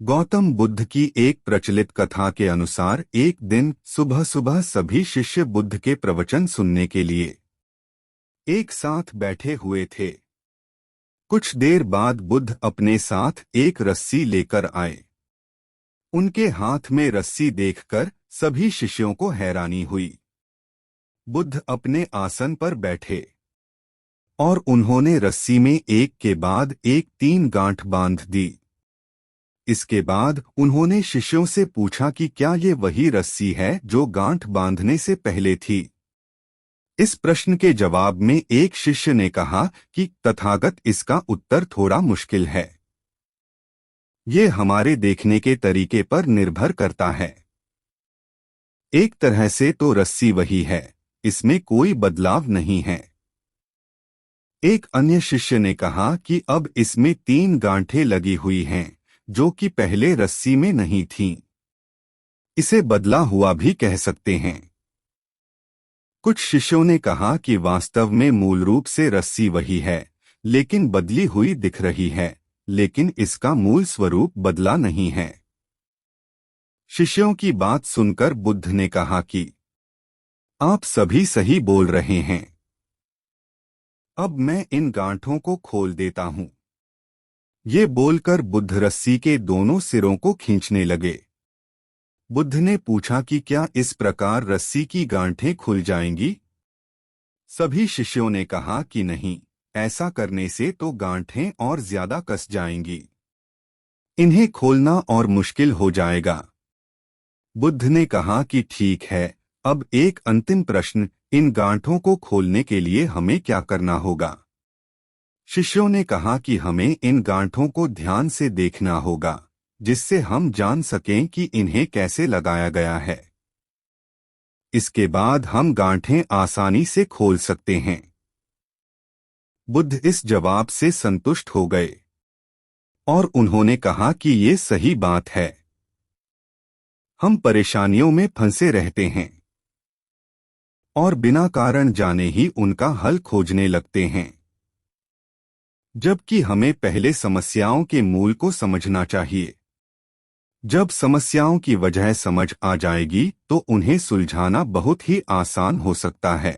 गौतम बुद्ध की एक प्रचलित कथा के अनुसार एक दिन सुबह सुबह सभी शिष्य बुद्ध के प्रवचन सुनने के लिए एक साथ बैठे हुए थे। कुछ देर बाद बुद्ध अपने साथ एक रस्सी लेकर आए। उनके हाथ में रस्सी देखकर सभी शिष्यों को हैरानी हुई। बुद्ध अपने आसन पर बैठे और उन्होंने रस्सी में एक के बाद एक 3 गांठ बांध दी। इसके बाद उन्होंने शिष्यों से पूछा कि क्या ये वही रस्सी है जो गांठ बांधने से पहले थी। इस प्रश्न के जवाब में एक शिष्य ने कहा कि तथागत, इसका उत्तर थोड़ा मुश्किल है। ये हमारे देखने के तरीके पर निर्भर करता है। एक तरह से तो रस्सी वही है, इसमें कोई बदलाव नहीं है। एक अन्य शिष्य ने कहा कि अब इसमें 3 गांठें लगी हुई हैं जो कि पहले रस्सी में नहीं थीं। इसे बदला हुआ भी कह सकते हैं। कुछ शिष्यों ने कहा कि वास्तव में मूल रूप से रस्सी वही है, लेकिन बदली हुई दिख रही है, लेकिन इसका मूल स्वरूप बदला नहीं है। शिष्यों की बात सुनकर बुद्ध ने कहा कि आप सभी सही बोल रहे हैं। अब मैं इन गांठों को खोल देता हूं। ये बोलकर बुद्ध रस्सी के दोनों सिरों को खींचने लगे। बुद्ध ने पूछा कि क्या इस प्रकार रस्सी की गांठें खुल जाएंगी? सभी शिष्यों ने कहा कि नहीं, ऐसा करने से तो गांठें और ज्यादा कस जाएंगी। इन्हें खोलना और मुश्किल हो जाएगा। बुद्ध ने कहा कि ठीक है, अब एक अंतिम प्रश्न, इन गांठों को खोलने के लिए हमें क्या करना होगा? शिष्यों ने कहा कि हमें इन गांठों को ध्यान से देखना होगा, जिससे हम जान सकें कि इन्हें कैसे लगाया गया है। इसके बाद हम गांठें आसानी से खोल सकते हैं। बुद्ध इस जवाब से संतुष्ट हो गए और उन्होंने कहा कि ये सही बात है। हम परेशानियों में फंसे रहते हैं और बिना कारण जाने ही उनका हल खोजने लगते हैं, जबकि हमें पहले समस्याओं के मूल को समझना चाहिए। जब समस्याओं की वजह समझ आ जाएगी तो उन्हें सुलझाना बहुत ही आसान हो सकता है।